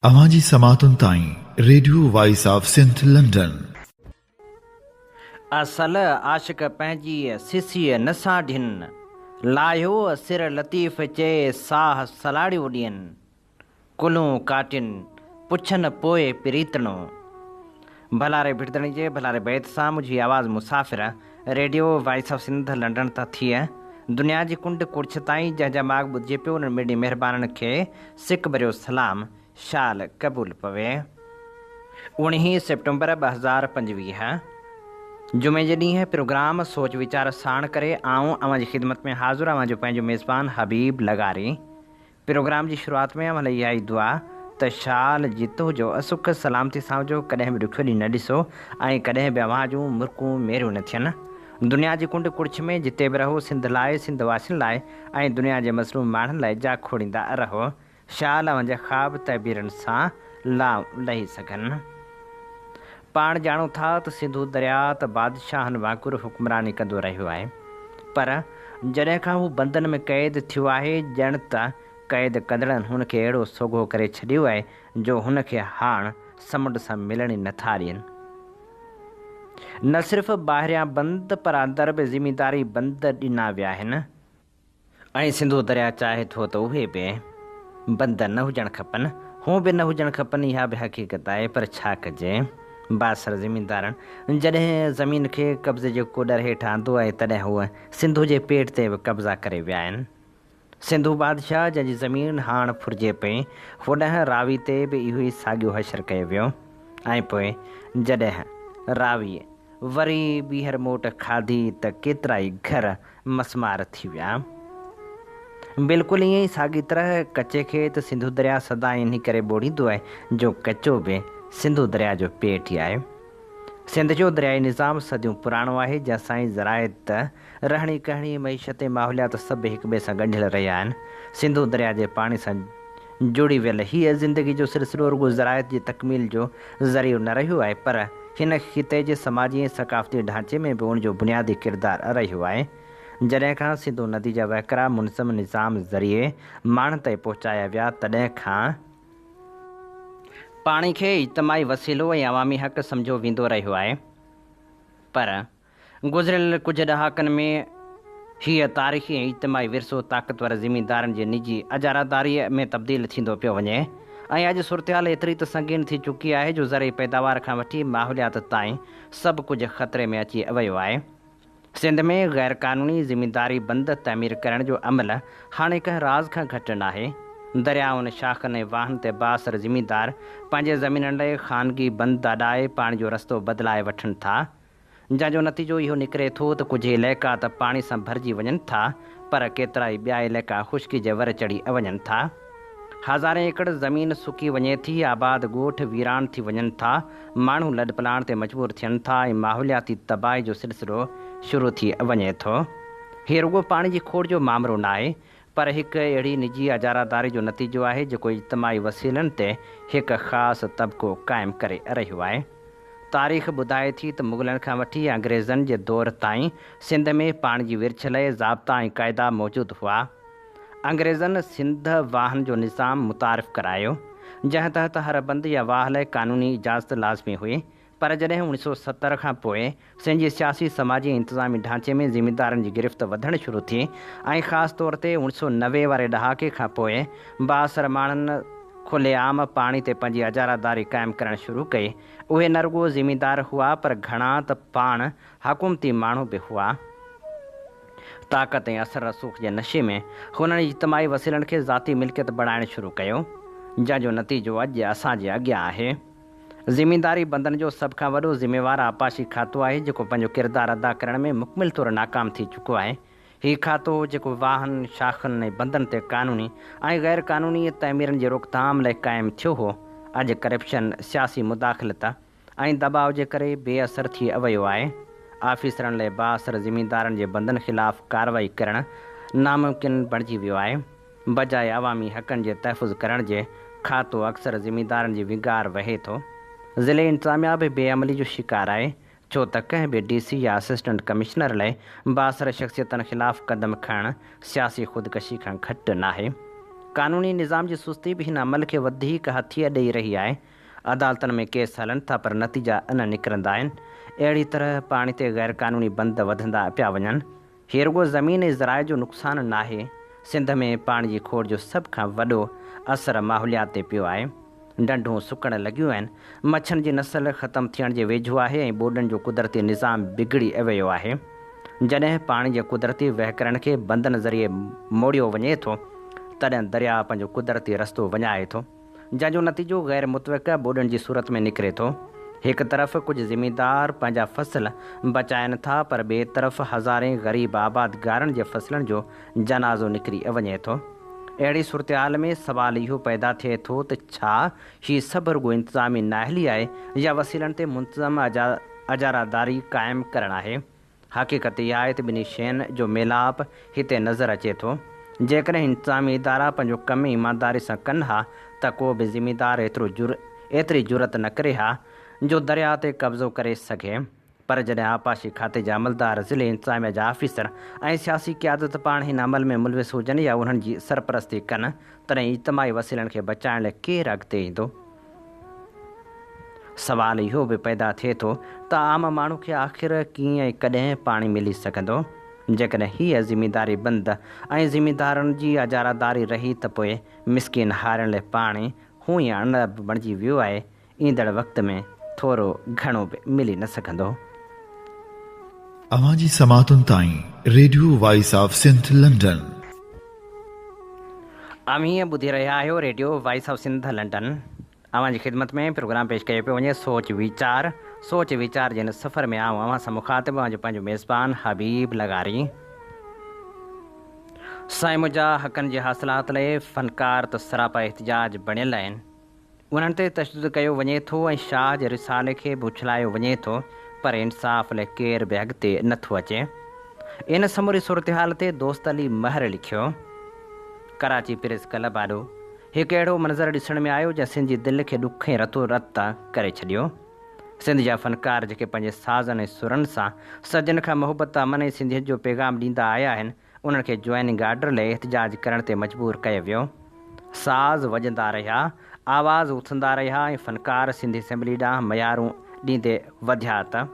अवांजी समातुन ताईं radio voice of Sindh London. असल आशिक पंहिंजी सिसीअ नसां ढिन, लाहियो सिर लतीफ़ चए साह सलाड़ियो ॾियनि, कुलूं काटिन पुछनि पोइ प्रीतणो। भलारे भिड़दणी जे भलारे बैत सां मुंहिंजी आवाज़ मुसाफ़िर radio voice of Sindh London तां थिए दुनिया जी कुंड कुर्छ ताईं जंहिंजा माॻ ॿुधिजे पियो उन्हनि मेॾी महिरबाननि खे सिक भरियो सलाम शाल क़बूल पवे। 19 सेप्टेम्बर 2025 जुमे जे ॾींहुं प्रोग्राम सोच वीचार साण करे आऊं अवांजी ख़िदमत में हाज़ुर आवां जो पंहिंजो मेज़बान हबीब लगारी। प्रोग्राम जी शुरूआत में अमल इहा ई दुआ त शाल जितो जो असुख सलामती सां हुजो, कॾहिं बि ॾुखियो ॾींहुं न ॾिसो ऐं कॾहिं बि अवां जूं मुर्कूं मेरियूं न थियनि। दुनिया जी कुंड कुर्छ में जिते बि रहो सिंध लाइ, सिंध वासियुनि लाइ ऐं दुनिया जे मज़लूम माण्हुनि लाइ जा खोड़ींदा रहो। शाल अवांजा ख़्वाब तहबीरनि सां लही सघनि। पाण ॼाणूं था त सिंधु दरिया त बादशाहनि वांगुरु हुक्मरानी कंदो रहियो आहे, पर जॾहिं खां हू बंधन में क़ैद थियो आहे ॼण त क़ैद कंदड़नि हुनखे अहिड़ो सोघो करे छॾियो आहे जो हुनखे हाणे समुंड सां मिलण ई नथा ॾियनि। न सिर्फ़ु ॿाहिरियां बंदि पर अंदरि बि ज़िमेदारी बंदि ॾिना विया आहिनि ऐं सिंधु दरिया चाहे थो त उहे बि बंदि न हुजणु खपनि, हू बि न हुजणु खपनि, इहा बि हक़ीक़त आहे। पर छा कजे, बासर ज़मीनदारनि जॾहिं ज़मीन खे कब्ज़े जो कोडर हेठि आंदो आहे तॾहिं हूअ सिंधु जे पेट ते बि कब्ज़ा करे विया आहिनि। सिंधु बादशाह जंहिंजी ज़मीन हाणे फुरिजे पई, होॾांहुं रावी ते बि इहो ई साॻियो हशर कयो वियो ऐं पोइ जॾहिं रावी वरी ॿीहर मोट खाधी त केतिरा ई घर मसमार थी विया। बिल्कुलु ईअं ई साॻी तरह कचे खे त सिंधु दरिया सदा इन करे ॿोड़ींदो आहे जो कचो बि सिंधु दरिया जो पेट ई आहे। सिंध जो दरियाई निज़ाम सदियूं पुराणो आहे, जंहिंसां ई ज़राइत, रहणी कहणी, मईशत, माहौलियात सभु हिक ॿिए सां ॻंढियल रहिया आहिनि। सिंधु दरिया जे पाणी सां जुड़ी वियल हीअ ज़िंदगी जो सिलसिलो रुॻो ज़राइत जी तकमील जो ज़रियो न रहियो आहे, पर हिन ख़िते जे समाजी ऐं सक़ाफ़ती ढांचे में बि उनजो बुनियादी किरदारु रहियो आहे। जॾहिं खां सिंधु नदी जा वहिकिरा मुनज़म निज़ाम ज़रिए माण्हुनि ताईं पहुचाया विया, तॾहिं खां पाणी खे इज्तमाही वसीलो ऐं अवामी हक़ सम्झो वेंदो रहियो आहे। पर गुज़िरियल कुझु ॾहाकनि में हीअ तारीख़ी ऐं इज्तमाही विरसो ताक़तवर ज़मीनदारनि जे निजी अजारादारीअ में तब्दील थींदो पियो वञे ऐं अॼु सूरतहाल एतिरी त संगीन थी चुकी आहे जो ज़रई पैदावार खां वठी माहौलियात ताईं सभु कुझु ख़तरे में अची वियो आहे। सिंध में ग़ैर क़ानूनी ज़मीनदारी बंदि तइमीर करण जो अमल हाणे कंहिं राज़ खां घटि न आहे। दरियाउनि, शाखनि ऐं वाहन ते बासर ज़मीनदार पंहिंजे ज़मीननि लाइ ख़ानगी बंदि अॾाए पाणी जो रस्तो बदिलाए वठनि था, जंहिंजो नतीजो इहो निकिरे थो त कुझु इलाइक़ा त पाणी सां भरिजी वञनि था, पर केतिरा ई ॿिया इलाइक़ा ख़ुश्की जे वर चढ़ी वञनि था। हज़ारे एकड़ ज़मीन सुकी वञे थी, आबाद ॻोठ वीरान थी वञनि था, माण्हू लॾपलाण ते मजबूर थियनि था ऐं माहौलियाती तबाही जो सिलसिलो शुरू थी वञे थो। हीअ रुॻो पाणी जी खोड़ जो मामिलो न आहे, पर हिकु अहिड़ी निजी अजारादारी जो नतीजो आहे जेको इज्तमाही वसीलनि ते हिकु ख़ासि तबिको क़ाइमु करे रहियो आहे। तारीख़ ॿुधाए थी त मुग़लनि खां वठी अंग्रेज़नि जे दौर ताईं सिंध में पाणी जी विरछ लाइ ज़ाब्ता ऐं क़ाइदा मौजूदु हुआ। अंग्रेज़नि सिंध वाहन जो निज़ाम मुतारिफ़ करायो, जंहिं तहत हर बंदि या वाह लाइ क़ानूनी इजाज़त लाज़मी हुई। पर जॾहिं 1970 खां पोइ सिंध जे सियासी, समाजी ऐं इंतिज़ामी ढांचे में ज़मीनदारनि जी गिरफ़्त वधणु शुरू थी ऐं ख़ासि तौर ते 1990 वारे ॾहाके खां पोइ बासर माण्हुनि खुलेआम पाणी ते पंहिंजी अजारादारी क़ाइमु करणु शुरू कई, उहे न रुॻो ज़मीनदार हुआ पर घणा त पाण हुकूमती माण्हू बि हुआ। ताक़त ऐं असर रसूख़ जे नशे में हुननि इज्तमाही वसीलनि खे ज़ाती मिल्कियत बणाइणु शुरू कयो, जंहिंजो नतीजो अॼु असांजे अॻियां आहे। ज़मीनदारी बंधन जो सभ खां वॾो ज़िम्मेवार आपाशी खातो आहे, जेको पंहिंजो किरदारु अदा करण में मुकमिल तौरु नाकाम थी चुको आहे। हीउ खातो जेको वाहन, शाखनि ऐं बंधनि ते क़ानूनी ऐं ग़ैर क़ानूनी तइमीरनि जे रोकथाम लाइ क़ाइमु थियो हो, अॼु करप्शन, सियासी मुदाख़लत ऐं दबाव जे करे बेअसर थी वियो आहे। आफ़ीसरनि लाइ बासर ज़मीनदारनि जे बंधनि ख़िलाफ़ु कार्रवाई करणु नामुमकिन बणिजी वियो आहे। बजाए अवामी हक़नि जे तहफ़ुज़ करण जे खातो अक्सर ज़मीनदारनि जी विगार वहे थो। ज़िले इंतिज़ामिया बि बेअमली जो शिकार आहे, छो त कंहिं बि DC या असिस्टेंट कमिश्नर लाइ बासर शख़्सियतनि ख़िलाफ़ु क़दम खणणु सियासी ख़ुदकशी खां घटि न आहे। क़ानूनी निज़ाम जी सुस्ती बि हिन अमल खे वधीक हथीअ ॾेई रही आहे। अदालतुनि में केस हलनि था पर नतीजा न निकिरंदा आहिनि। अहिड़ी तरह पाणी ते ग़ैर क़ानूनी बंद वधंदा पिया वञनि। हीअ रुॻो ज़मीन ऐं ज़राए जो नुक़सानु नाहे, सिंध में पाणी जी खोड़ जो सभ खां वॾो असरु माहौलियात ते पियो आहे। डंडूं सुकण लॻियूं आहिनि, मच्छरनि जी नस्ल ख़तमु थियण जे वेझो आहे ऐं ॿोॾनि जो कुदरती निज़ाम बिगड़ी वियो आहे। जॾहिं पाणी जे कुदरती वहिकरण खे बंदनि ज़रिए मोड़ियो वञे थो, तॾहिं दरिया पंहिंजो कुदरती रस्तो वञाए थो, जंहिंजो नतीजो ग़ैर मुतवक़ ॿोॾनि जी सूरत में निकिरे थो। हिकु तरफ़ कुझु ज़मींदार पंहिंजा फ़सुल बचाइनि था पर ॿिए तरफ़ हज़ारे ग़रीब आबादगारनि जे फ़सलनि जो जनाज़ो निकिरी वञे थो। अहिड़ी सूरत हाल में सुवालु इहो पैदा थिए थो त छा हीअ सभु रुॻो इंतिज़ामी नाअहली आहे या वसीलनि ते मुंतज़म अजारादारी क़ाइमु करणु आहे। हक़ीक़त इहा आहे त ॿिन्ही शयुनि जो मेलाप हिते नज़र अचे थो। जेकॾहिं इंतिज़ामी इदारा पंहिंजो कमु ईमानदारी सां कनि हा त को बि ज़िमेदार एतिरी जुरत न करे हा जो दरिया ते कब्ज़ो करे सघे। पर जॾहिं आपाशी खाते जा अमलदार, ज़िले इंतिज़ामिया जा ऑफिसर ऐं सियासी क़यादत पाण हिन अमल में मुलविस हुजनि या उन्हनि जी सरपरस्ती कनि, तॾहिं इज्तमाही वसीलनि खे बचाइण लाइ केरु अॻिते ईंदो? सवालु इहो बि पैदा थिए थो त आम माण्हू खे आख़िर कीअं ऐं कॾहिं पाणी मिली सघंदो? जेकॾहिं हीअ ज़िमेदारी बंद ऐं ज़िमेदारनि जी अजारादारी रही त पोइ मिसकिन हारियुनि लाइ पाणी हू ई अणब बणिजी वियो आहे। ईंदड़ वक़्त में थोरो घणो बि मिली न सघंदो। अवां जी समातुनि ताईं radio voice of Sindh London. अमीं ॿुधी रहिया आहियो radio voice of Sindh London. अवां जी ख़िदमत में प्रोग्राम पेश कयो पियो वञे सोच वीचार जे हिन सफ़र में आऊं अवां सां मुखातिब आहियां पंहिंजो मेज़बान हबीब लगारी। साईं मुंहिंजा हक़नि जे हासिलात लाइ फ़नकार त सरापा एहतिजाज बणियल आहिनि। उन्हनि ते तशदुद कयो वञे थो ऐं शाह जे रिसाले खे बि उछलायो वञे थो, पर इंसाफ़ लाइ केर बि अॻिते नथो अचे। इन समूरी सूरत हाल ते दोस्त अली महर लिखियो, कराची प्रेस क्लब आॾो हिकु अहिड़ो मंज़र ॾिसण में आयो जंहिं सिंध जी दिलि खे ॾुख ऐं रतो रत करे छॾियो। सिंध जा फ़नकार जेके पंहिंजे साज़नि ऐं सुरनि सां सजन खां मुहबत, अमन ऐं सिंधियत जो पैगाम ॾींदा आया आहिनि, उन्हनि खे जॉइनिंग आर्डर लाइ एहतिजाज करण ते मजबूर कयो वियो। साज़ वॼंदा रहिया, आवाज़ उथंदा रहिया ऐं फ़नकार सिंधी असेंबली ॾांहुं मयारूं ॾींदे वधिया त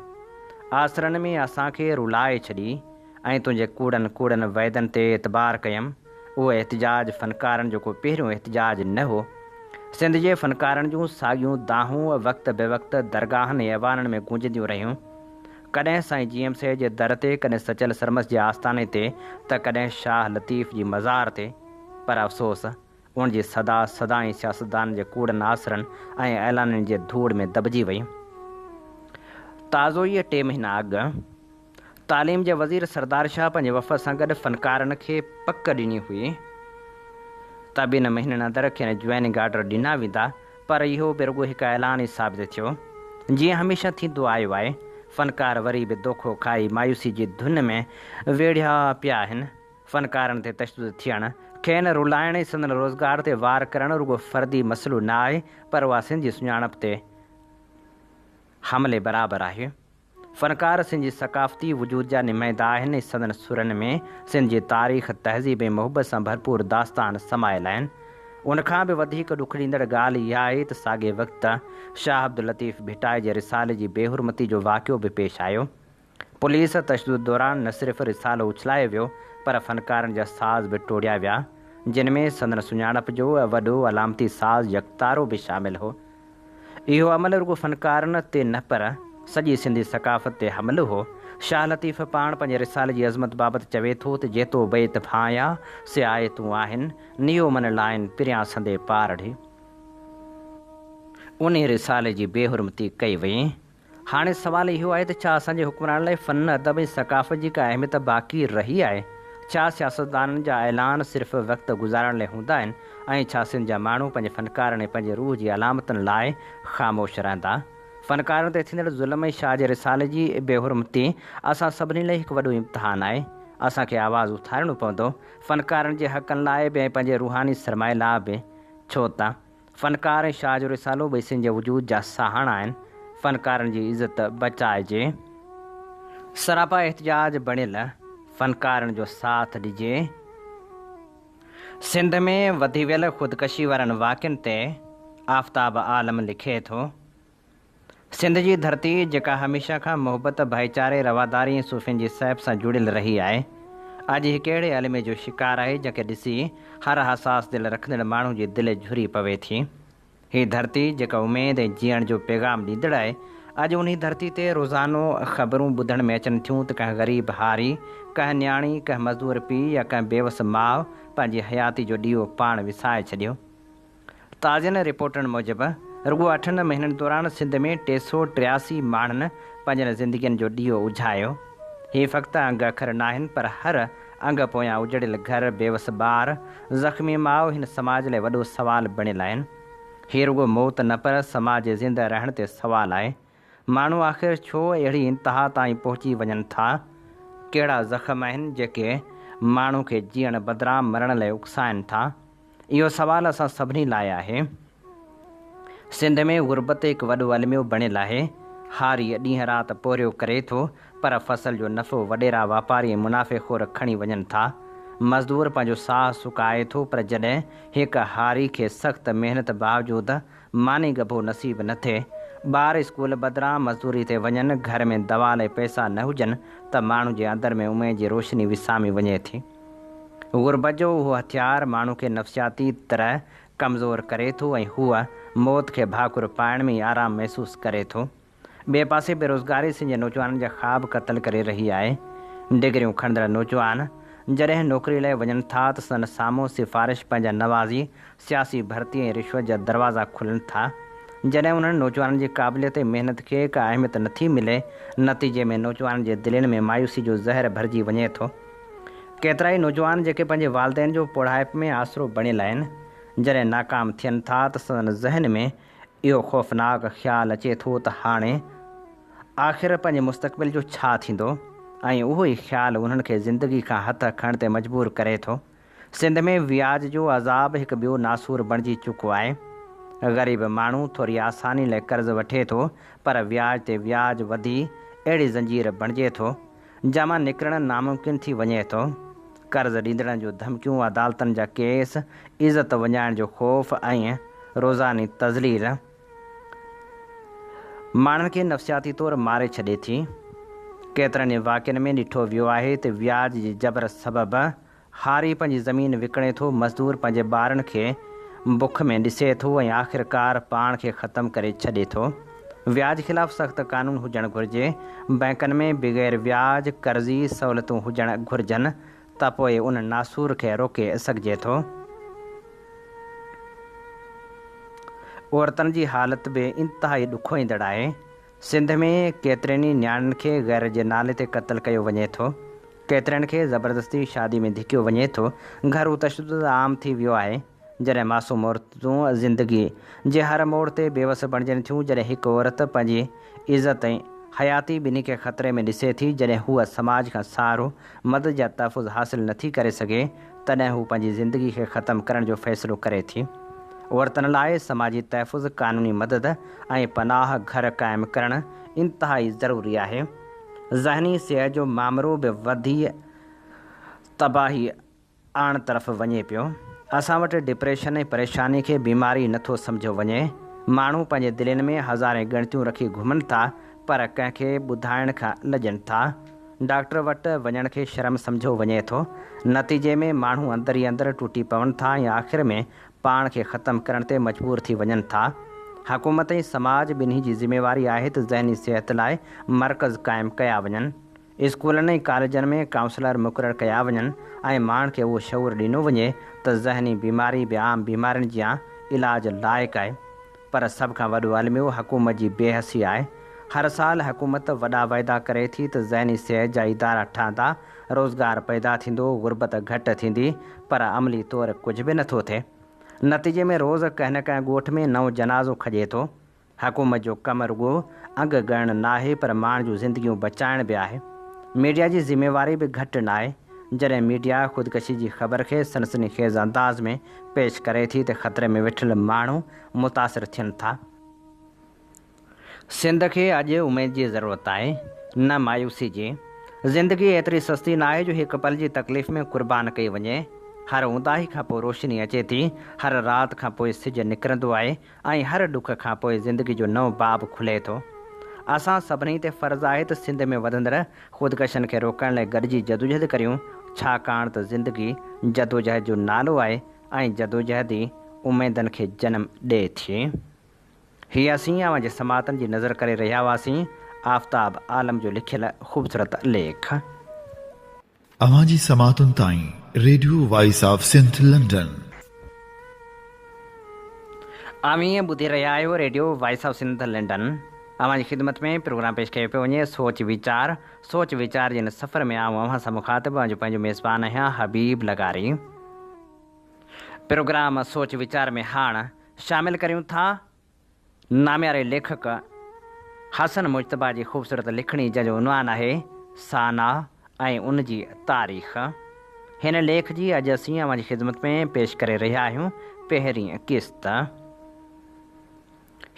आसरनि में असांखे रुलाए छॾी ऐं तुंहिंजे कूड़नि वैदनि ते एतबार कयमि। उहो एहतिजाज फ़नकारनि जो को पहिरियों एहतिजाज न हो। सिंध जे फ़नकारनि जूं साॻियूं दाहूं वक़्त बेवक़्त दरगाहनि ऐं ऐवाननि में गूंजंदियूं रहियूं, कॾहिं साईं GMC जे दर ते, कॾहिं सचल सरमस जे आस्थाने ते त कॾहिं शाह लतीफ़ जी मज़ार ते। पर अफ़सोस उन जी सदाईं सियासतदान जे कूड़नि आसरनि ऐं ऐलाननि जे धूड़ में दॿिजी वई। ताज़ो इहे 2 महीना अॻु तालीम जे वज़ीर सरदार शाह पंहिंजे वफ़द सां गॾु फ़नकारनि खे पक ॾिनी हुई त ॿिनि महीननि अंदरि खेनि जॉइनिंग आर्डर ॾिना वेंदा, पर इहो बि रुॻो हिकु ऐलान ई साबित थियो। जीअं हमेशह थींदो आयो आहे, फ़नकार वरी बि दोखो खाई मायूसी जी धुन में वेढ़िया पिया आहिनि। फ़नकारनि ते तशदुद थियणु, खेनि रुलाइण ऐं संदनि रोज़गार ते वार करणु रुॻो फ़र्दी मसइलो न आहे, पर उहा सिंध जी सुञाणप ते हमले बराबरि आहे। फ़नकार सिंध जी सक़ाफ़ती वजूद जा नुमाइंदा आहिनि ऐं संदनि सुरनि में सिंध जी तारीख़, तहज़ीब ऐं मुहबत सां भरपूर दास्तान समायल आहिनि। उनखां बि वधीक ॾुख ॾींदड़ ॻाल्हि इहा आहे त साॻे वक़्तु शाह अब्दुल लतीफ़ भिटाए जे रिसाले जी बेहुरमती जो वाक़ियो बि पेश आयो। पुलिस तशदुद दौरान न सिर्फ़ु रिसालो उछलायो वियो, पर फ़नकारनि जा साज़ बि टोड़िया विया, जिन में संदन सुञाणप जो वॾो अलामती साज़ यकतारो बि शामिलु हो। इहो अमल रुॻो फ़नकारनि ते न पर सॼी सिंधी सक़ाफ़त ते हमलो हो। शाह लतीफ़ पाण पंहिंजे रिसाले जी अज़मत बाबति चवे थो त जेतो बैत भाया से आयतूं आहिनि, नियो मन लाइन पिरियां संदे पारढ़ी। उन रिसाले जी बेहुरमती कई वई। हाणे सवाल इहो आहे त छा असांजे हुक्मरान लाइ फ़न, अदब ऐं सक़ाफ़त जी का अहमियत बाक़ी रही आहे? छा सियासतदाननि जा ऐलान सिर्फ़ु वक़्तु गुज़ारण लाइ हूंदा आहिनि ऐं छा सिंध जा माण्हू पंहिंजे फ़नकारनि ऐं पंहिंजे रूह जी अलामतुनि लाइ ख़ामोश रहंदा? फ़नकारनि ते थींदड़ ज़ुल्म ऐं शाह जे रिसाले जी बेहुरमती असां सभिनी लाइ हिकु वॾो इम्तिहान आहे। असांखे आवाज़ु उथारिणो पवंदो, फ़नकारनि जे हक़नि लाइ बि ऐं पंहिंजे रूहानी सरमाए लाइ बि, छो त फ़नकार ऐं शाह जो रिसालो ॿई सिंध जे वजूद जा सहाणा आहिनि। फ़नकारनि जी इज़त बचाइजे, सरापा एहतिजाज बणियल फ़नकारनि जो साथ ॾिजे। सिंध में वधी वियल ख़ुदकशी वारनि वाक़िअनि ते आफ़ताब आलम लिखे थो। सिंध जी धरती जेका हमेशह खां मुहबत भाईचारे रवादारी ऐं सूफ़ियुनि जी सहब सां जुड़ियल रही आहे, अॼु हिकु अहिड़े आलिमे जो शिकार आहे जंहिंखे ॾिसी हर हसास दिलि रखंदड़ माण्हू जी दिलि झुरी पवे थी। हीअ धरती जेका उमेद ऐं जीअण जो पैगाम ॾींदड़ आहे, अॼु उन धरती ते रोज़ानो ख़बरूं ॿुधण में अचनि थियूं त कंहिं ग़रीब हारी, कंहिं न्याणी, कंहिं मज़दूर पीउ या कंहिं बेवस माउ पंहिंजी हयाती जो ॾीओ पाण विसाए छॾियो। ताज़नि रिपोर्टनि मूजिबि रुॻो 8 महीननि दौरान सिंध में 383 माण्हुनि पंहिंजनि ज़िंदगियुनि जो ॾीओ उझायो। हीअ फ़क़्त अंग अखर न आहिनि, पर हर अंग पोयां उजड़ियल घर, बेवस ॿार, ज़ख़्मी माउ हिन समाज लाइ वॾो सुवालु बणियल आहिनि। हीअ रुॻो मौत न, पर समाज जे ज़िंदा रहण ते सुवालु आहे। माण्हू आख़िर छो अहिड़ी इंतिहा ताईं पहुची वञनि था? कहिड़ा ज़ख़्म आहिनि जेके माण्हू खे जीअण बदिरां मरण लाइ उकसाइनि था? इहो सुवालु असां सभिनी लाइ आहे। सिंध में ग़ुर्बत हिकु वॾो अलमियो बणियल आहे। हारी ॾींहुं राति पोरियो करे थो, पर फ़सल जो नफ़ो वॾेरा वापारी ऐं मुनाफ़ेख़ोर खणी वञनि था। मज़दूर पंहिंजो साहु सुकाए थो, पर जॾहिं हिकु हारी खे सख़्त महिनत बावजूदि मानी गभो नसीब न थिए, ॿार स्कूल बदिरां मज़दूरी ते वञनि, घर में दवा लाइ पैसा न हुजनि, त माण्हू जे अंदर में उमेद जी रोशनी विसामी वञे थी। ग़ुर्बत जो उहो हथियार माण्हू खे नफ़्सियाती तरह कमज़ोर करे थो ऐं हूअ मौत खे भाकुर पाइण में आराम महसूसु करे थो। ॿिए पासे बेरोज़गारी सिंध जे नौजवाननि जा ख़्वाब क़तल करे रही आहे। डिग्रियूं खणंदड़ नौजवान जॾहिं नौकिरी लाइ वञनि था त संदनि साम्हूं सिफ़ारिश पंहिंजा नवाज़ी, सियासी भर्ती ऐं रिश्वत जा दरवाज़ा खुलनि था। जॾहिं उन्हनि नौजवाननि जी क़ाबिलियत ऐं महिनत खे का अहमियत नथी मिले, नतीजे में नौजवाननि जे दिलनि में मायूसी जो ज़हर भरिजी वञे थो। केतिरा ई नौजवान जेके पंहिंजे वालदेन जो पढ़ाइप में आसरो बणियल आहिनि, जॾहिं नाकाम थियनि था त संदनि ज़हन में इहो ख़ौफ़नाक ख़्यालु अचे थो त हाणे आख़िर पंहिंजे मुस्तक़बिल जो छा थींदो, ऐं उहो ई ख़्यालु उन्हनि खे ज़िंदगी खां हथ खणण ते मजबूर करे थो। सिंध में व्याज जो अज़ाब हिकु ॿियो नासूर बणिजी चुको आहे। ग़रीब माण्हू थोरी आसानी लाइ कर्ज़ु वठे थो, पर व्याज ते व्याज वधी अहिड़ी ज़ंजीर बणिजे थो जंहिंमां निकिरणु नामुमकिन थी वञे थो। कर्ज़ ॾींदड़नि जूं धमकियूं, अदालतनि जा केस, इज़त वञाइण जो ख़ौफ़ ऐं रोज़ानी तज़लील माण्हुनि खे नफ़्सियाती तौरु मारे छॾे थी। केतिरनि ई वाक़िअनि में ॾिठो वियो आहे त व्याज जी जबर सबबि हारी पंहिंजी ज़मीन विकिणे थो, मज़दूर पंहिंजे ॿारनि खे बुख में ॾिसे थो ऐं आख़िरकार पाण खे ख़तमु करे छॾे थो। व्याज ख़िलाफ़ु सख़्तु कानून हुजणु घुरिजे। बैंकनि में बग़ैर व्याज कर्ज़ी सहूलियतूं हुजणु घुरिजनि, त पोइ उन नासूर खे रोके सघिजे थो। औरतुनि जी हालति बि इंतिहाई ॾुखोईंदड़ आहे। सिंध में केतिरनि ई न्याणियुनि खे गैर जे नाले ते क़तलु कयो वञे थो। केतिरनि खे ज़बरदस्ती शादी में धिकियो वञे थो। घरू तशदुद आम थी वियो आहे। जॾहिं मासूम औरतूं ज़िंदगी जे हर मोड़ ते बेवस बणिजनि थियूं, जॾहिं हिकु औरत पंहिंजी इज़त ऐं हयाती ॿिन्ही खे ख़तरे में ॾिसे थी, जॾहिं हूअ समाज खां सहारो, मदद या तहफ़ुज़ हासिलु नथी करे सघे, तॾहिं हू पंहिंजी ज़िंदगी खे ख़तमु करण जो फ़ैसिलो करे थी। औरतुनि लाइ समाजी तहफ़ुज़, क़ानूनी मदद ऐं पनाह घर क़ाइमु करणु इंतिहाई ज़रूरी आहे। ज़हनी सिहत जो मामिलो बि वधी तबाही आण तरफ़ वञे पियो। असां वटि डिप्रेशन ऐं परेशानी खे बीमारी नथो सम्झो वञे। माण्हू पंहिंजे दिलनि में हज़ारे ॻणतियूं रखी घुमनि था, पर कंहिंखे ॿुधाइण खां लॼनि था। डॉक्टर वटि वञण खे शर्म सम्झो वञे थो। नतीजे में माण्हू अंदरि ई अंदरि टुटी पवनि था ऐं आख़िर में पाण खे ख़तमु करण ते मजबूर थी वञनि था। हुकूमत ऐं समाज ॿिन्ही जी ज़िमेवारी आहे त ज़हनी सिहत लाइ मर्कज़ क़ाइमु कया वञनि। स्कूलनि ऐं कॉलेजनि में काउंसलर मुक़ररु कया वञनि ऐं माण्हुनि खे उहो शऊर ॾिनो वञे त ज़हनी बीमारी बि आम बीमारियुनि जा इलाज लाइक़ु आहे। पर सभ खां वॾो अलमियो हुकूमत जी बेहसी आहे। हर साल हुकूमत वॾा वाइदा करे थी त ज़हनी सिहत जा इदारा ठहंदा, रोज़गार पैदा थींदो, ग़ुर्बत घटि थींदी, पर अमली तौरु कुझु बि नथो थिए। नतीजे में रोज़ कंहिं न कंहिं ॻोठ में नओं जनाज़ो खॼे थो। हुकूमत जो कमु रुॻो अंग ॻणणु न आहे, पर माण्हुनि जूं ज़िंदगियूं बचाइण बि आहे। मीडिया जी ज़िमेवारी बि घटि न आहे। जॾहिं मीडिया ख़ुदकशी जी ख़बर खे सनसनीखेज़ अंदाज़ में पेश करे थी त ख़तरे में वेठल माण्हू मुतासिर थियनि था। सिंध खे अॼु उमेद जी ज़रूरत आहे, न मायूसी जी। ज़िंदगी एतिरी सस्ती न आहे जो हिकु पल जी तकलीफ़ में क़ुर्बान कई वञे। हर ऊंदाही खां पोइ रोशनी अचे थी, हर राति खां पोइ सिजु निकिरंदो आहे ऐं हर ॾुख खां पोइ ज़िंदगी जो नओं बाब खुले थो। असां सभिनी ते फ़र्ज़ु आहे त सिंध में वधंदड़ ख़ुदकशनि खे रोकण लाइ गॾिजी जदोजहद करियूं, छाकाणि त ज़िंदगी जदोजहद जो नालो आहे ऐं जदोजहद ई उमेदनि खे जनमु ॾिए थी। हीअ असीं अवां जे समातनि जी नज़र करे रहिया हुआसीं आफ़ताब आलम जो लिखियलु ख़ूबसूरत लेख। अवां जी समातुनि ताईं radio voice of Sindh London. आमीं ॿुधी रहिया आहियो radio voice of Sindh London. अवां जी ख़िदमत में प्रोग्राम पेश कयो पियो वञे सोच वीचार जे हिन सफ़र में आऊं अव्हां सां मुखातिब जो पंहिंजो मेज़बान आहियां हबीब लगारी। प्रोग्राम सोच वीचार में हाणे शामिलु करियूं था नामियारे लेखक हसन मुश्तबा जी ख़ूबसूरत लिखणी जंहिंजो उनवान आहे साना ऐं उन जी तारीख़। हिन लेख जी अॼु असीं अवां जी ख़िदमत में पेश करे रहिया आहियूं पहिरीं क़िस्त।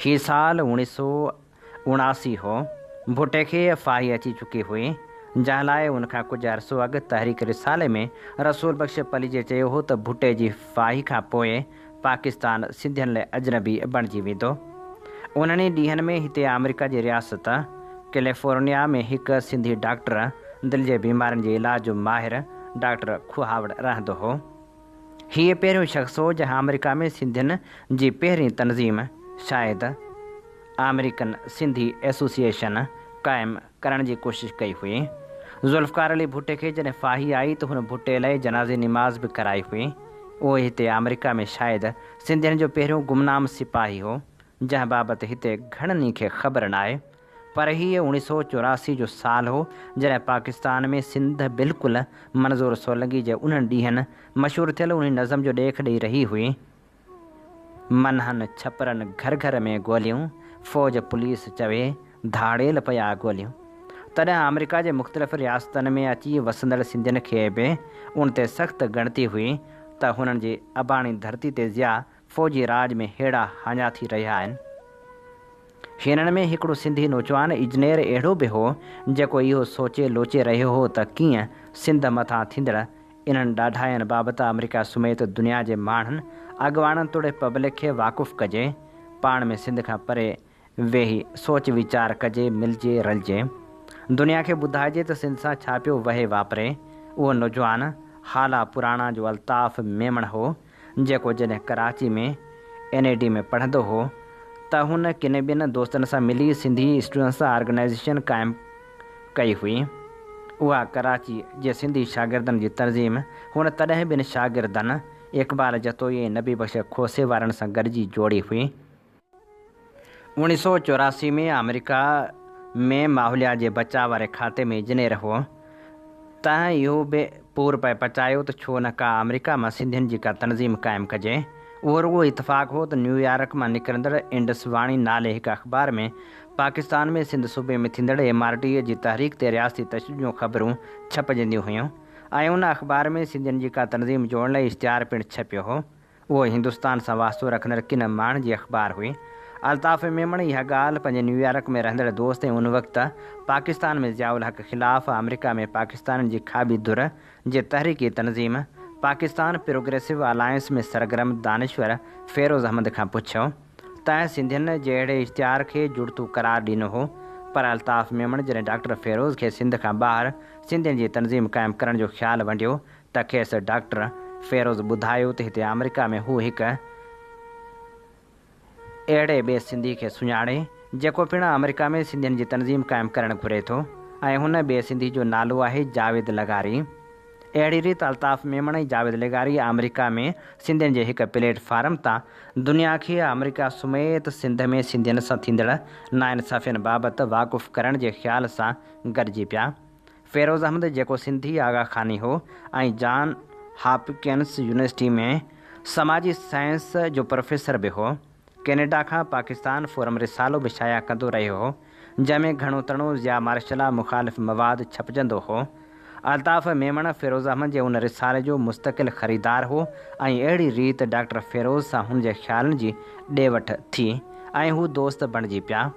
हीउ साल 1979 हो। भुटे खे फाही अची चुकी हुई, जंहिं लाइ उनखां कुझु अरसो अॻु तहरीक रिसाले में रसूल बख़्श पलीजे चयो हो त भुटे जी फाही खां पोइ पाकिस्तान सिंधियुनि लाइ अजनबी बणिजी वेंदो। उन्हनि ॾींहंनि में हिते अमेरिका जी रियासत कैलिफोर्निया में हिकु सिंधी डॉक्टर दिलि जे बीमारियुनि जे इलाज जो माहिर डॉक्टर खुहावड़ रहंदो हो। हीअ पहिरियों शख़्स हो जंहिं अमेरिका में सिंधियुनि जी पहिरीं तनज़ीम शायदि अमेरिकन सिंधी एसोसिएशन क़ाइमु करण जी कोशिशि कई हुई। ज़ुल्फ़कार अली भुटे खे जॾहिं फाही आई त हुन भुटे लाइ जनाज़े निमाज़ बि कराई हुई। उहो हिते अमेरिका में शायदि सिंधियुनि जो पहिरियों गुमनाम सिपाही हो, जंहिं बाबति हिते घणनि खे ख़बर न आहे। पर हीअ 1984 जो साल हो जॾहिं पाकिस्तान में सिंध बिल्कुलु मंज़ूर सोलंगी जे उन्हनि ॾींहंनि मशहूरु थियल उन नज़म जो ॾेख ॾेई रही हुई। मनहनि छपरनि घर घर में ॻोल्हियूं, फ़ौज पुलिस चवे धाड़ेल पिया ॻोल्हियूं। तॾहिं अमेरिका जे मुख़्तलिफ़ रियासतनि में अची वसंदड़ सिंधियुनि खे बि उन ते सख़्तु ॻणती हुई त हुननि जी अबाणी धरती ते ज़िया फ़ौजी राज में हेड़ा हाञा थी रहिया आहिनि। हिननि में हिकिड़ो सिंधी नौजवान इंजीनियर अहिड़ो बि हो जेको इहो सोचे लोचे रहियो हो त कीअं सिंध मथां थींदड़ इन्हनि ॾाढाइनि बाबति अमेरिका समेत दुनिया जे माण्हुनि अॻुवाणनि तोड़े पब्लिक खे वाक़ुफ़ु कजे, पाण में सिंध खां परे वेही सोच वीचार कजे, मिलजे रलिजे। दुनिया खे ॿुधाइजे त सिंध सां छा पियो वहे वापरे। उहो नौजवान हाला पुराणा जो अल्ताफ़ मेमण हो जेको जॾहिं कराची में NAD में पढ़ंदो हो त हुन किन ॿिनि दोस्तनि सां मिली सिंधी स्टूडेंट्स ऑर्गेनाइज़ेशन क़ाइमु कई हुई। उहा कराची जे सिंधी शागिर्दनि जी तनज़ीम हुन तॾहिं ॿिनि शागिर्दनि इक़बाल जतोई ऐं नबी बख़्श खोसे वारनि सां गॾिजी जोड़ी हुई। 1984 में अमेरिका में माहौलियात जे बचाव वारे खाते में इंजीनियर हो त इहो बि पूर पे पचायो त छो न का अमेरिका मां सिंधियुनि जी का तनज़ीम क़ाइमु कजे। उहो रुॻो इतफ़ाक़ हो त न्यूयॉर्क मां निकिरंदड़ इंडस वाणी नाले हिकु अख़बार में पाकिस्तान में सिंध सूबे में थींदड़ MRT जी तहरीक ते रियासती तशदुद जूं ख़बरूं छपजंदियूं हुयूं ऐं उन अख़बार में सिंधियुनि जी का तनज़ीम जोड़ण लाइ इश्तिहार पिणु छपियो हो। उहो हिंदुस्तान सां वास्तो रखंदड़ किन माण्हुनि जी अख़बार हुई। अल्ताफ़ मेमण इहा ॻाल्हि पंहिंजे न्यूयॉर्क में रहंदड़ दोस्त ऐं उन वक़्तु पाकिस्तान में ज़ियाउल हक़ ख़िलाफ़ अमेरिका में पाकिस्तान जी खाबी धुर जे तहरीकी तनज़ीम पाकिस्तान प्रोग्रेसिव अलायंस में सरगर्म दानिश्वर फ़िरोज़ अहमद खां पुछियो त सिंधियुनि जे अहिड़े इश्तिहार खे जुड़तू करार ॾिनो हो। पर अल्ताफ़ मेमण जॾहिं डॉक्टर फ़िरोज़ खे सिंध खां ॿाहिरि सिंधियुनि जी तनज़ीम क़ाइमु करण जो ख़्यालु वंडियो त खेसि डॉक्टर फ़िरोज़ ॿुधायो त हिते अमेरिका में हू हिकु अहिड़े ॿिए सिंधी खे सुञाणे जेको पिणु अमेरिका में सिंधियुनि जी तनज़ीम क़ाइमु करणु घुरे थो ऐं हुन ॿिए सिंधी जो नालो आहे जावेद लगारी। अहिड़ी रीति अल्ताफ़ मेमण ऐं जावेद लगारी अमेरिका में सिंधियुनि जे हिकु प्लेटफार्म तां दुनिया खे अमेरिका समेत सिंध में सिंधियुनि सां थींदड़ नाइंसाफ़ियुनि बाबति वाक़ुफ़ु करण जे ख़्याल सां गॾिजी पिया। फ़िरोज़ अहमद जेको सिंधी आगा ख़ानी हो ऐं जॉन हॉपकिंस यूनिवर्सिटी में समाजी साइंस जो प्रोफेसर बि हो, कैनेडा खां पाकिस्तान फोरम रिसालो बि शाया कंदो रहियो हो जंहिंमें घणो तणो ज़िया मार्शला मुख़ालिफ़ मवाद छपजंदो हो। अल्ताफ़ मेमण फ़िरोज़ अहमद जे उन रिसाले जो मुस्तक़िल ख़रीदार हो ऐं अहिड़ी रीति डॉक्टर फ़िरोज़ सां हुन जे ख़्यालनि जी ॾे वठि थी ऐं हू दोस्त बणिजी पिया।